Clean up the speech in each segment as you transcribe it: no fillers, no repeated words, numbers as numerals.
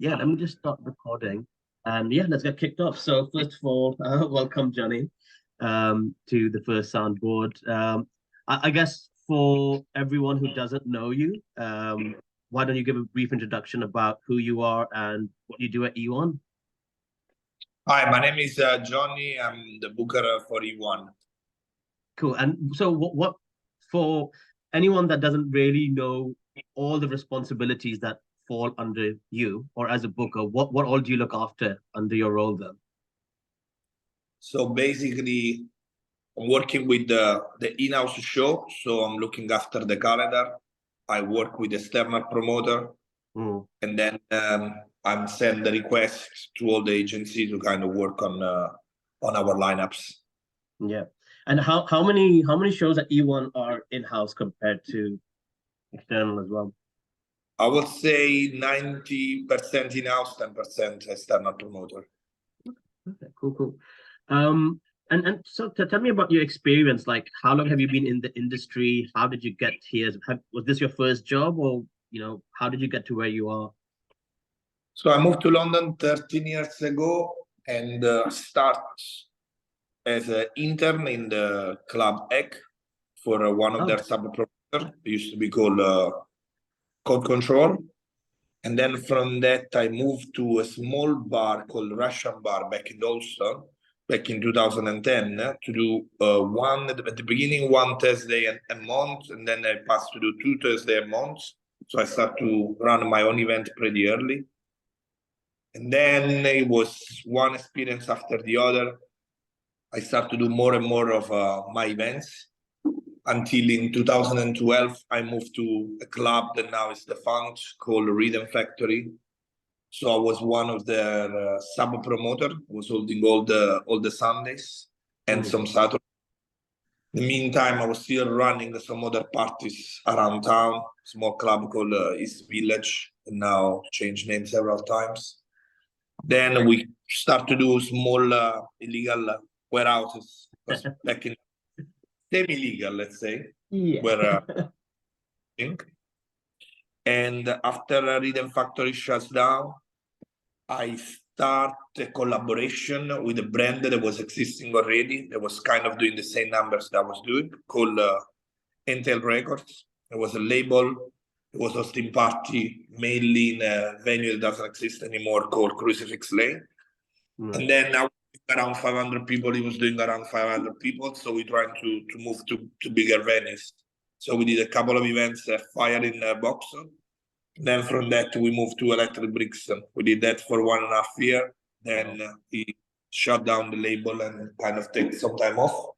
Yeah, let me just start recording. And yeah, let's get kicked off. So first of all, welcome Johnny to the first soundboard. I guess for everyone who doesn't know you, why don't you give a brief introduction about who you are and what you do at E1? Hi, my name is Johnny. I'm the booker for E1. Cool. And so what for anyone that doesn't really know all the responsibilities that fall under you or as a booker, what all do you look after under your role then? So basically, I'm working with the in-house show. So I'm looking after the calendar. I work with external promoter, Mm. and then I'm send the request to all the agencies to kind of work on our lineups. Yeah. And how many shows at E1 are in-house compared to external as well? I would say 90% in-house, 10% external promoter. Okay, cool, cool. Um, and so tell me about your experience. Like, how long have you been in the industry? How did you get here? Was this your first job, or how did you get to where you are? So I moved to London 13 years ago and start as an intern in the Club Egg for one of Oh, their sub-providers. It used to be called Code Control. And then from that, I moved to a small bar called Russian Bar back in Dalston, back in 2010, to do one at the beginning, one Thursday a month, and then I passed to do two Thursday a month. So I started to run my own event pretty early. And then it was one experience after the other. I started to do more and more of my events until in 2012, I moved to a club that now is defunct called Rhythm Factory. So I was one of their sub promoter, was holding all the Sundays and mm, some Saturdays. In the meantime, I was still running some other parties around town, small club called East Village, and now changed name several times. Then we start to do small illegal warehouses, because back in semi-legal, let's say, yeah. where think. And after Rhythm Factory shuts down, I start a collaboration with a brand that was existing already, that was kind of doing the same numbers that I was doing, called Intel Records. It was a label. It was hosting party mainly in a venue that doesn't exist anymore called Crucifix Lane. Right. And then now around 500 people, he was doing around 500 people. So we're trying to move to bigger venues. So we did a couple of events, Fire in Boxon. Then from that, we moved to Electric Brixton. We did that for 1.5 years. Then he shut down the label and kind of take some time off.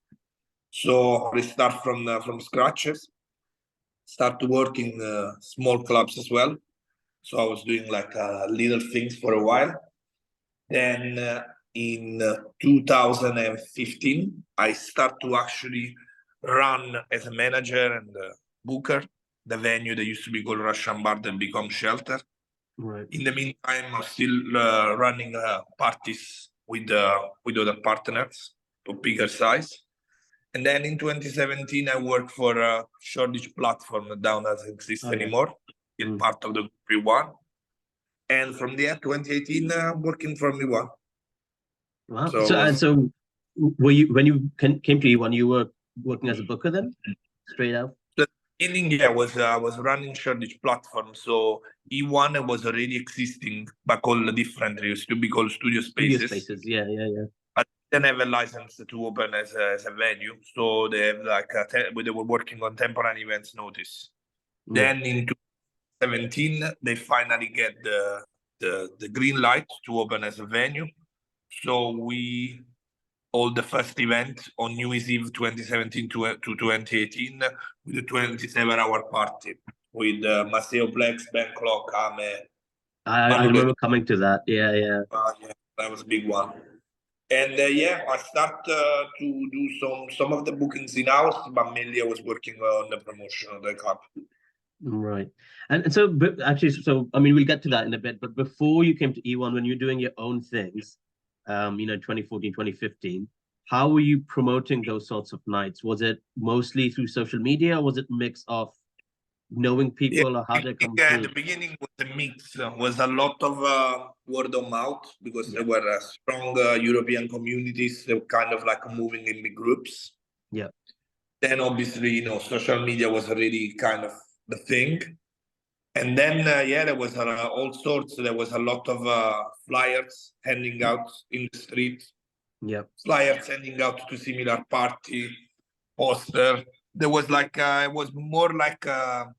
So we start from scratches. Start to work in small clubs as well. So I was doing like little things for a while. Then in 2015, I start to actually run as a manager and booker the venue that used to be called Russian Bar that become Shelter. Right. In the meantime, I'm still running parties with other partners of bigger size. And then in 2017, I worked for a Shoreditch platform that now doesn't exist Oh, yeah. anymore. It's part of the Group E1. And from there, 2018, I'm working from E1. Wow. So So it and was so, were you when you came to E1, you were working as a booker then, straight out? the beginning, yeah, I was running Shoreditch platform. So E1 was already existing, but called differently. It used to be called Studio Studio Spaces. spaces. Yeah, yeah, yeah. But they didn't have a license to open as a venue. So they have they were working on temporary events notice. Yeah. Then in 2017, they finally get the green light to open as a venue. So we hold the first event on New Year's Eve 2017 to 2018 with a 27-hour party with Maceo Plex, Ben Clock, Ame, I Manu. remember coming to that. Yeah, yeah. Yeah, that was a big one. And yeah, I start to do some of the bookings in house, but mainly I was working on the promotion of the club. Right. And so, but actually, so I mean, we'll get to that in a bit. But before you came to E1, when you're doing your own things, 2014, 2015, how were you promoting those sorts of nights? Was it mostly through social media, or was it mix of knowing people, or how did it come Yeah, through? the beginning was a mix. Was a lot of word of mouth because there Yeah. were strong European communities that were kind of like moving in big groups. Yeah. Then obviously, social media was already kind of the thing. And then, yeah, there was all sorts. There was a lot of flyers handing out in the street, Yeah. flyers sending out to similar party, poster. There was like, it was more like a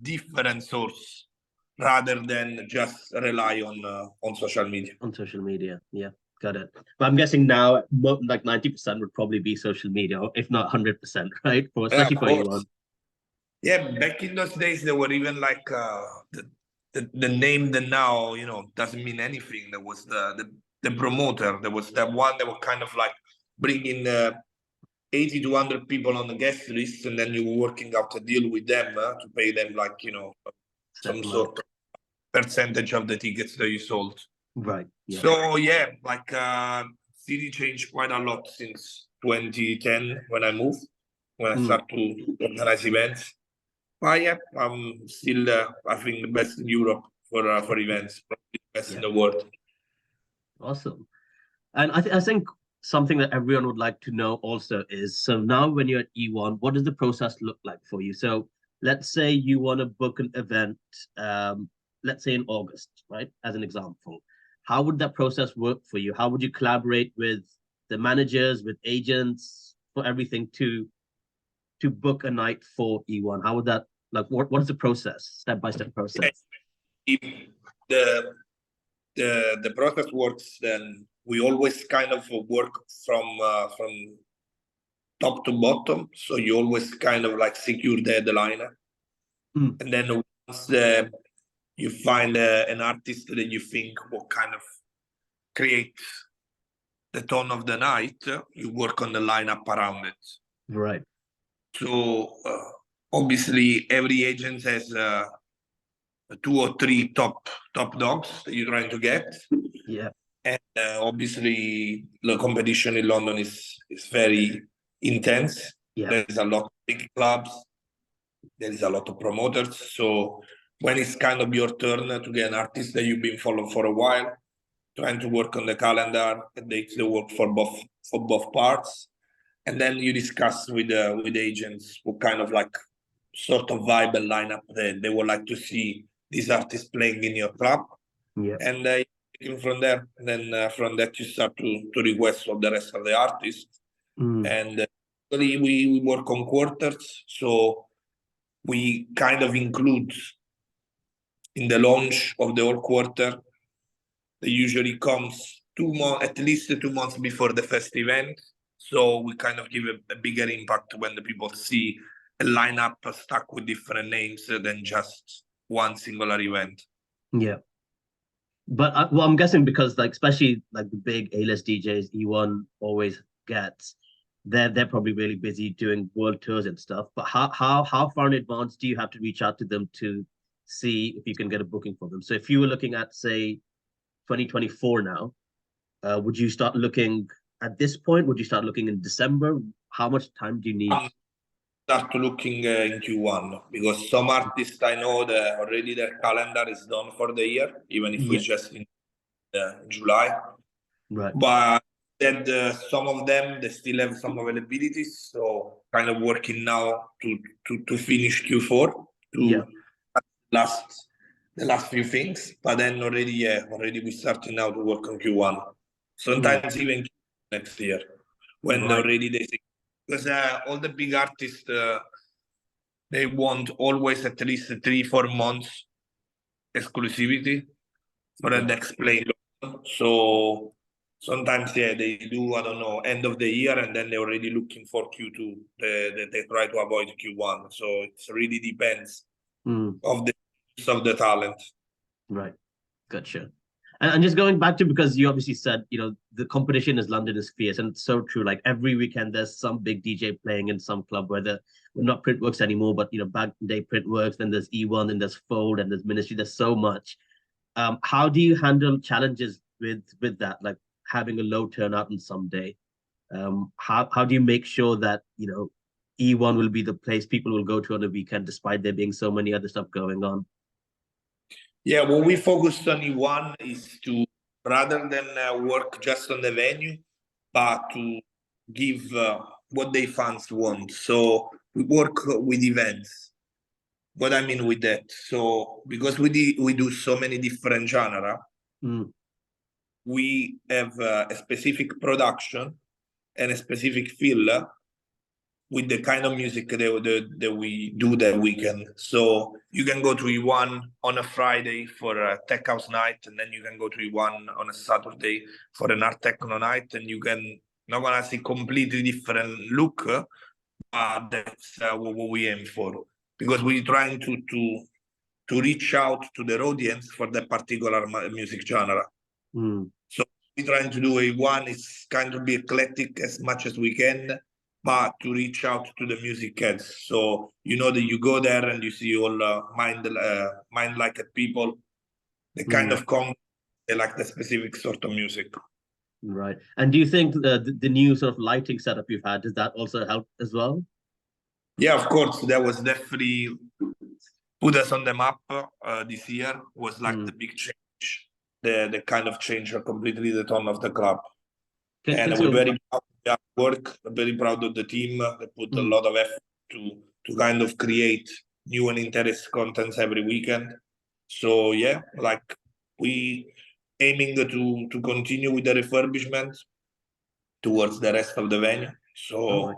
different source rather than just rely on social media. On social media. Yeah. Got it. But I'm guessing now, like 90% would probably be social media, or if not 100%, right? For Yeah, especially of for course. E1. Yeah, back in those days, there were even like the name that now doesn't mean anything. There was the promoter. There was that one that was kind of like bringing 80 to 100 people on the guest list, and then you were working out a deal with them to pay them like Set some amount. sort of percentage of the tickets that you sold. Right. Yeah. So yeah, like city changed quite a lot since 2010 when I moved, when I started to organize events. But yeah, I'm still I think the best in Europe for events, probably the best in Yeah. the world. Awesome. And I think something that everyone would like to know also is, so now when you're at E1, what does the process look like for you? So let's say you want to book an event, let's say in August, right? As an example. How would that process work for you? How would you collaborate with the managers, with agents, for everything to book a night for E1? How would that, like, what is the process, step-by-step process? If the the process works, then we always kind of work from top to bottom. So you always kind of like secure the headliner, and then once you find an artist that you think will kind of create the tone of the night, you work on the lineup around it. Right. So obviously, every agent has 2 or 3 top dogs that you're trying to get. Yeah. And obviously, the competition in London is very intense. Yeah. There's a lot of big clubs. There is a lot of promoters. So when it's kind of your turn to get an artist that you've been following for a while, trying to work on the calendar, and they work for both parts, and then you discuss with agents what kind of like sort of vibe and lineup they would like to see these artists playing in your club. Yeah. And from there, and then from that you start to request for the rest of the artists. And we work on quarters, so we kind of include in the launch of the whole quarter that usually comes 2 months, at least 2 months before the first event. So we kind of give a bigger impact when the people see a lineup stuck with different names than just one singular event. Yeah. But well, I'm guessing because, like, especially like the big A-list DJs E1 always gets, they're probably really busy doing world tours and stuff. But how far in advance do you have to reach out to them to see if you can get a booking for them? So if you were looking at, say, 2024 now, would you start looking at this point? Would you start looking in December? How much time do you need? Start looking in Q1 because some artists I know that already their calendar is done for the year, even if Yeah. it's just in July. Right. But then some of them they still have some availabilities, so kind of working now to finish Q4 Yeah. the last few things. But then already we starting now to work on Q1. Sometimes even next year when Right. already they think, because all the big artists they want always at least 3-4 months exclusivity for the Yeah. next play. So sometimes, yeah, they do, I don't know, end of the year, and then they're already looking for Q2. They try to avoid Q1. So it really depends of the talent. Right. Gotcha. And just going back to, because you obviously said, the competition is London is fierce, and it's so true. Like every weekend, there's some big DJ playing in some club, whether we're not Printworks anymore, but back in the day Printworks, then there's E1, then there's Fold, and there's Ministry. There's so much. How do you handle challenges with that, like having a low turnout on some day? How do you make sure that E1 will be the place people will go to on the weekend, despite there being so many other stuff going on. Yeah, what we focused on E1 is to, rather than work just on the venue, but to give what the fans want. So we work with events. What I mean with that, so because we do so many different genre, we have a specific production and a specific feel with the kind of music that we do that weekend. So you can go to E1 on a Friday for a tech house night, and then you can go to E1 on a Saturday for an art techno night, and you can not gonna see completely different look, but that's what we aim for, because we're trying to reach out to their audience for that particular music genre. So we're trying to do one is kind of be eclectic as much as we can, but to reach out to the music heads. So you know that you go there and you see all mind like people, the kind of they like the specific sort of music. Right. And do you think the new sort of lighting setup you've had, does that also help as well? Yeah, of course. That was definitely put us on the map this year. Was like the big change, the kind of change completely the tone of the club. And we're very proud of their work, very proud of the team. They put a lot of effort to kind of create new and interesting contents every weekend. So yeah, like we aiming to continue with the refurbishment towards the rest of the venue. So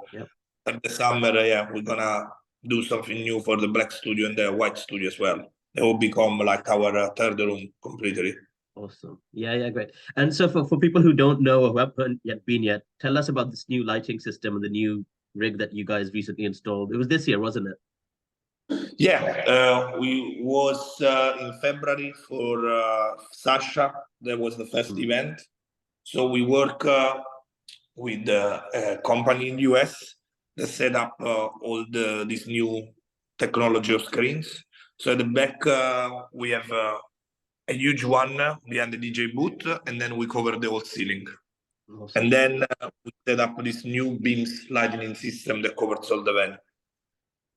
at the summer, yeah, we're gonna do something new for the black studio and the white studio as well. It will become like our third room completely. Awesome. Yeah, great. And so for people who don't know or who haven't yet been yet, tell us about this new lighting system and the new rig that you guys recently installed. It was this year, wasn't it? Yeah, we was in February for Sasha. That was the first event. So we work with a company in the US that set up all this new technology of screens. So at the back, we have a huge one behind the DJ booth, and then we cover the whole ceiling. Awesome. And then we set up this new beams lighting system that covers all the venue.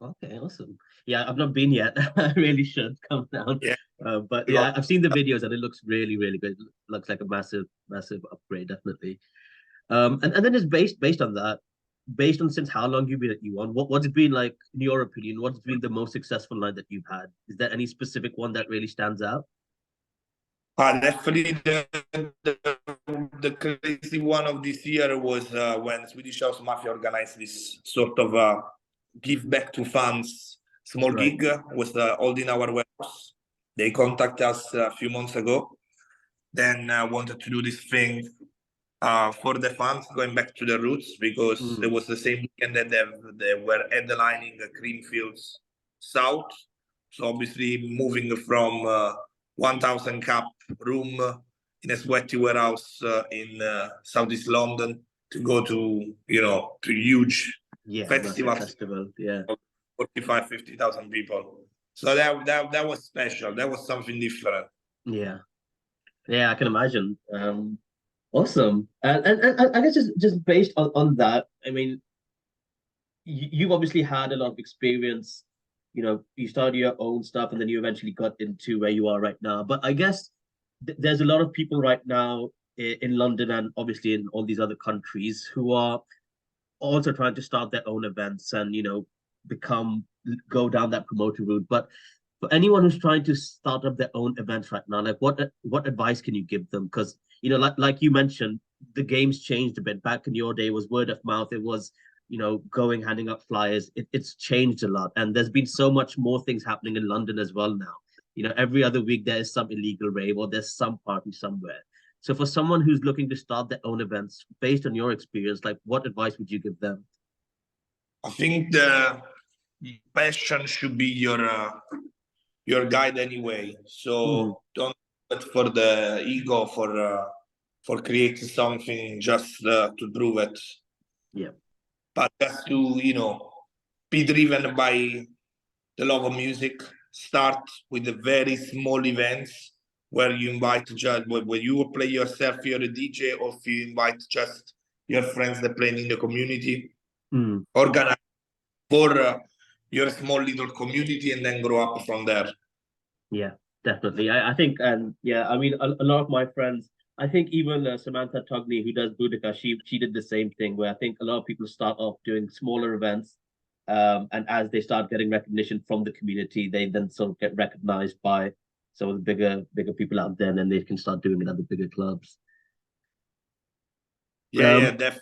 Okay, awesome. Yeah, I've not been yet. I really should come down. Yeah. But yeah, I've seen the videos and it looks really, really good. It looks like a massive, massive upgrade, definitely. And then it's based on that, based on since how long you've been at E1, what's it been like, in your opinion, what's been the most successful night that you've had? Is there any specific one that really stands out? Definitely the crazy one of this year was when Swedish House Mafia organized this sort of give back to fans small gig was all in our warehouse. They contacted us a few months ago, then wanted to do this thing for the fans, going back to the roots, because it was the same weekend that they were headlining Creamfields South. So obviously moving from 1,000 cap room in a sweaty warehouse in Southeast London to go to, to huge festival, 45,000-50,000 people. So that was special. That was something different. Yeah, I can imagine. Awesome. And I guess just based on that, I mean, you've obviously had a lot of experience. You started your own stuff and then you eventually got into where you are right now. But I guess there's a lot of people right now in London and obviously in all these other countries who are also trying to start their own events and, go down that promoter route. But for anyone who's trying to start up their own events right now, like what advice can you give them? Because, like you mentioned, the game's changed a bit. Back in your day, it was word of mouth. It was, going, handing out flyers. It's changed a lot. And there's been so much more things happening in London as well now. Every other week there is some illegal rave or there's some party somewhere. So for someone who's looking to start their own events, based on your experience, like what advice would you give them? I think the passion should be your guide anyway. So don't look for the ego for creating something just to prove it. Yeah. But just to be driven by the love of music. Start with the very small events where you invite just where you play yourself, you're a DJ, or if you invite just your friends that play in the community. Organize for your small little community and then grow up from there. Yeah, definitely. I think, and yeah, I mean, a lot of my friends, I think even Samantha Togney, who does Boudica, she did the same thing, where I think a lot of people start off doing smaller events, and as they start getting recognition from the community, they then sort of get recognized by some of the bigger people out there, and then they can start doing it at the bigger clubs. Yeah, definitely.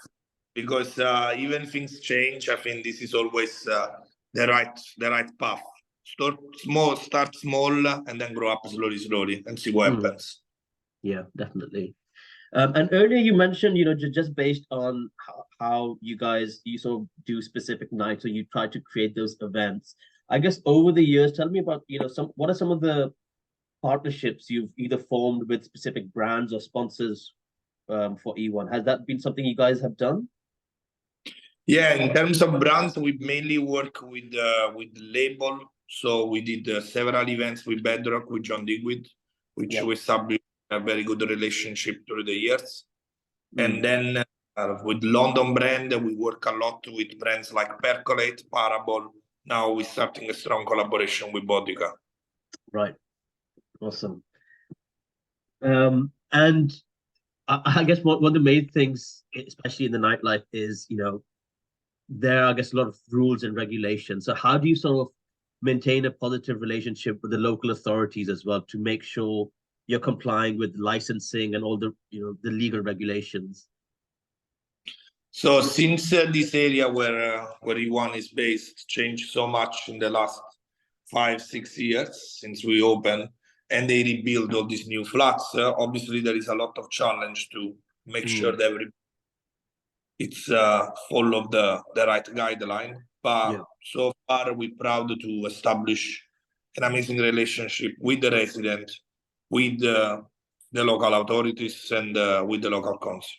Because even things change, I think this is always the right path. Start small, and then grow up slowly, and see what happens. Yeah, definitely. And earlier you mentioned, just based on how you sort of do specific nights, or you try to create those events. I guess over the years, tell me about, what are some of the partnerships you've either formed with specific brands or sponsors for E1? Has that been something you guys have done? Yeah, in terms of brands, we mainly work with the label. So we did several events with Bedrock, with John Digweed, which we established a very good relationship through the years. And then with London brand, we work a lot with brands like Percolate, Parable. Now we're starting a strong collaboration with Boudica. Right. Awesome. And I guess one of the main things, especially in the nightlife, is, there are, I guess, a lot of rules and regulations. So how do you sort of maintain a positive relationship with the local authorities as well to make sure you're complying with licensing and all the, the legal regulations? So since this area where E1 is based changed so much in the last 5-6 years since we opened, and they rebuild all these new flats, obviously there is a lot of challenge to make sure that it's full of the right guideline. But so far we're proud to establish an amazing relationship with the resident, with the local authorities, and with the local council.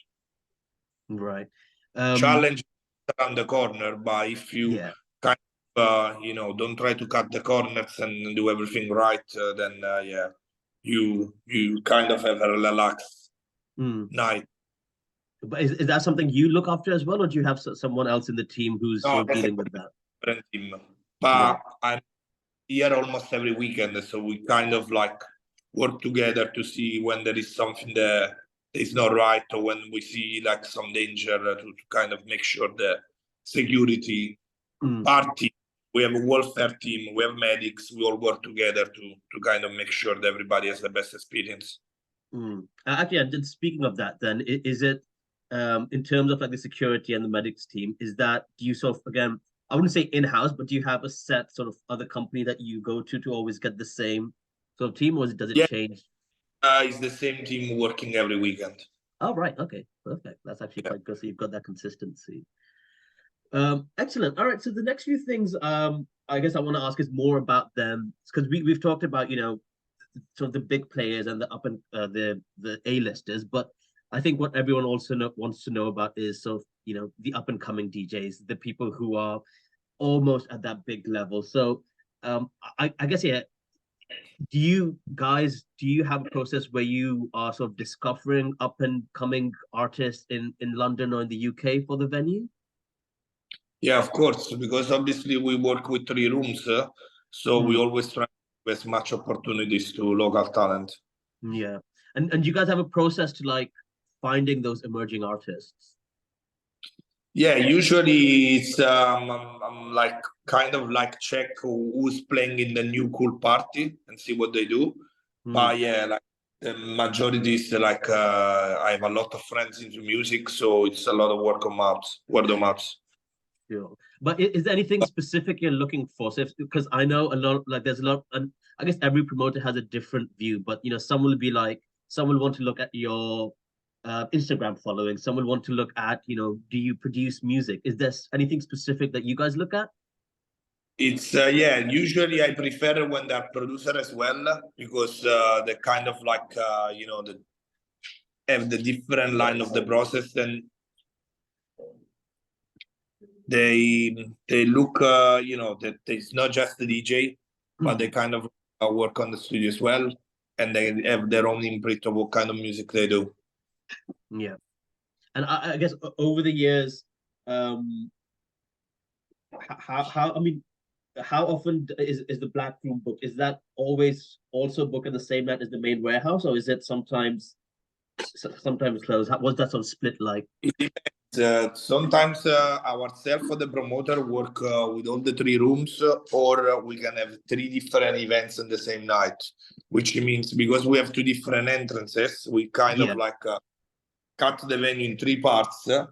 Right. Challenge around the corner, but if you kind of don't try to cut the corners and do everything right, then you kind of have a relaxed night. But is that something you look after as well, or do you have someone else in the team who's sort of dealing with that? Different team. But I'm here almost every weekend, so we kind of like work together to see when there is something that is not right, or when we see like some danger, to kind of make sure the security party. We have a welfare team, we have medics, we all work together to kind of make sure that everybody has the best experience. Actually, speaking of that, then is it in terms of like the security and the medics team, do you sort of, again, I wouldn't say in-house, but do you have a set sort of other company that you go to always get the same sort of team, or does it change? It's the same team working every weekend. Oh, right. Okay, perfect. That's actually quite good. So you've got that consistency. Excellent. All right. So the next few things I guess I want to ask is more about them, because we've talked about, sort of the big players and the up and the A-listers, but I think what everyone also wants to know about is sort of, the up and coming DJs, the people who are almost at that big level. So I guess, do you have a process where you are sort of discovering up and coming artists in London or in the UK for the venue? Yeah, of course, because obviously we work with 3 rooms, so we always try as much opportunities to local talent. Yeah. And you guys have a process to like finding those emerging artists? Yeah, usually it's I'm like kind of like check who's playing in the new cool party and see what they do. But yeah, like the majority is like I have a lot of friends into music, so it's a lot of word of mouth. Sure. But is there anything specific you're looking for? So because I know a lot, like there's a lot, and I guess every promoter has a different view, but some will be like, some will want to look at your Instagram following, some will want to look at, do you produce music? Is there anything specific that you guys look at? It's usually I prefer when they're producer as well, because they kind of like have the different line of the process, and they look that it's not just the DJ, but they kind of work on the studio as well, and they have their own imprint of what kind of music they do. Yeah. And I guess over the years, how I mean, how often is the black room booked? Is that always also booked at the same night as the main warehouse, or is it sometimes closed? What's that sort of split like? It depends. Sometimes ourselves or the promoter work with all the three rooms, or we can have three different events on the same night, which means because we have two different entrances, we kind Yeah. of like cut the venue in three parts. So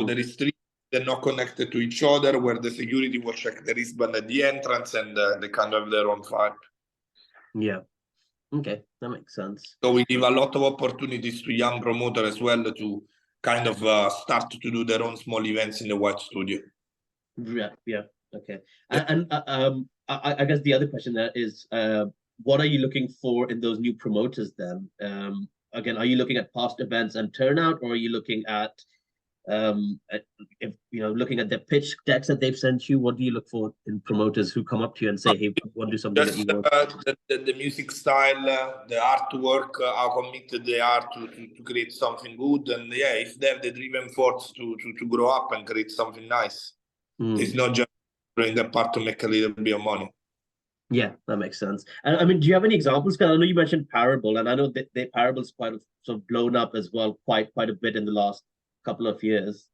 Mm. there is three they're not connected to each other, where the security will check the wristband at the entrance, and they kind of have their own file. Yeah. Okay, that makes sense. So we give a lot of opportunities to young promoters as well to kind of start to do their own small events in the White Studio. Yeah, yeah. Okay. Yeah. I guess the other question there is, what are you looking for in those new promoters then? Again, are you looking at past events and turnout, or are you looking if looking at the pitch decks that they've sent you? What do you look for in promoters who come up to you and say, "Hey, I want to do something at Just E1"? the music style, the artwork, how committed they are to create something good. And yeah, if they have the driven force to grow up and create something nice, it's Mm. not just bring a part to make a little bit of money. Yeah, that makes sense. And I mean, do you have any examples? Because I know you mentioned Parable, and I know that their Parable's quite sort of blown up as well, quite a bit in the last couple of years.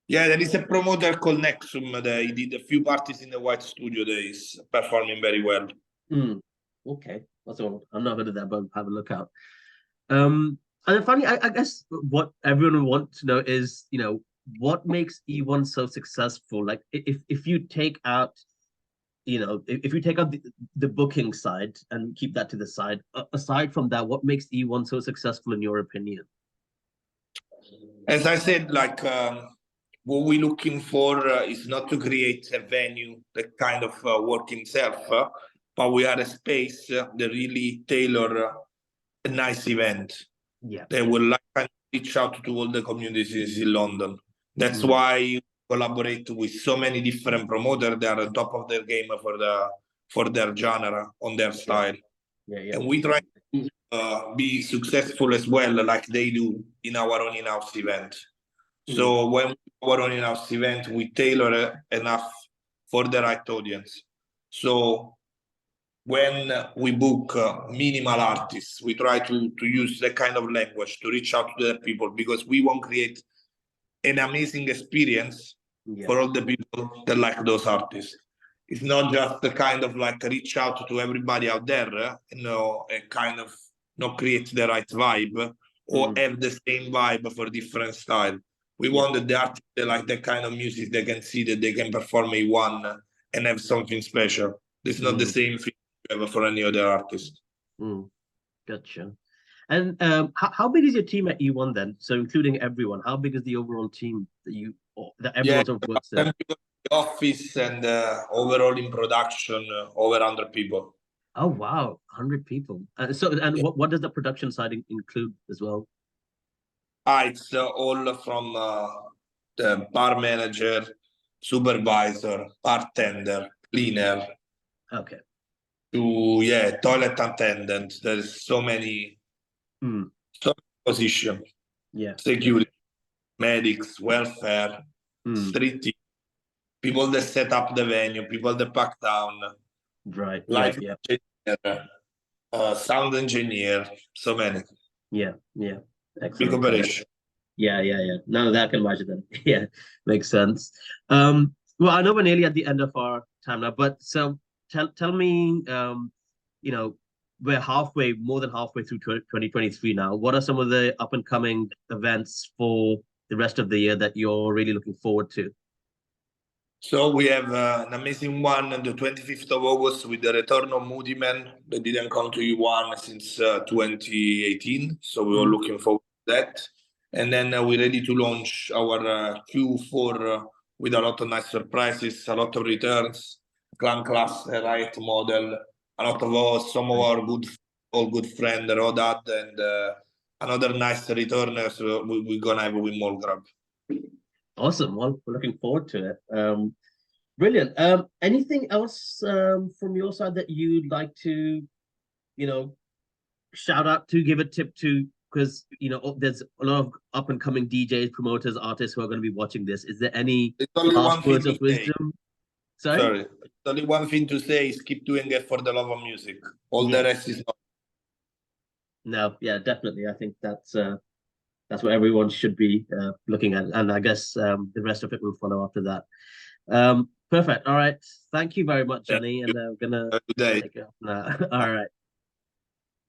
Yeah, there is a promoter called Nexum. He did a few parties in the White Studio. That is performing very well. Mm. Okay, that's all. I'm not good at that, but have a look out. And then finally, I guess what everyone wants to know is, what makes E1 so successful? Like, if you take out, if you take out the booking side and keep that to the side, aside from that, what makes E1 so successful in your opinion? As I said, like what we're looking for is not to create a venue that kind of work himself, but we are a space that really tailor a nice event. Yeah. They will like kind of reach out to all the communities in London. That's Mm. why we collaborate with so many different promoters that are on top of their game for their genre, on their style. Yeah. And we try to be successful as well, like they do in our own in-house event. So when we do our own in-house event, we tailor enough for the right audience. So when we book minimal artists, we try to use that kind of language to reach out to the people, because we want to create an amazing experience for all the people that like those artists. It's not just the kind of like reach out to everybody out there, and kind of not create the right vibe or have the same vibe for different style. We want that the artists that like that kind of music, they can see that they can perform E1 and have something special. It's not the same thing ever for any other artist. Gotcha. And how big is your team at E1 then? So including everyone, how big is the overall team that everyone sort of works in? The office and overall in production, over 100 people. Oh wow, 100 people. What does the production side include as well? It's all from the bar manager, supervisor, bartender, cleaner, Okay. to toilet attendant. There's so many positions. Yeah. Security, medics, welfare, street team, people that set up the venue, people that pack down, Right. light Yeah. engineer, sound engineer, so many. Yeah. Big Excellent. operation. Yeah. None of that can imagine that. Yeah, makes sense. Well, I know we're nearly at the end of our time now, but so tell me, we're more than halfway through 2023 now. What are some of the up and coming events for the rest of the year that you're really looking forward to? So we have an amazing one on the 25th of August with the return of Moody Man that didn't come to E1 since 2018. So we are looking forward to that. And then we're ready to launch our Q4 with a lot of nice surprises, a lot of returns, Clan Class, Riot Model, a lot of some of our good friend Rodad, and another nice returners we're gonna have with Molgrab. Awesome. Well, we're looking forward to it. Brilliant. Anything else from your side that you'd like to, shout out to, give a tip to because there's a lot of up and coming DJs, promoters, artists who are going to be watching this. Is there any It's only one last thing words to of say. wisdom? Sorry? Sorry. It's only one thing to say is keep doing it for the love of music. All the Yeah. rest is not. No, yeah, definitely. I think that's what everyone should be looking at, and I guess the rest of it will follow after that. Perfect. All right. Thank you very much, Yeah. Johnny, and I'm gonna Good day. take it off now. All right.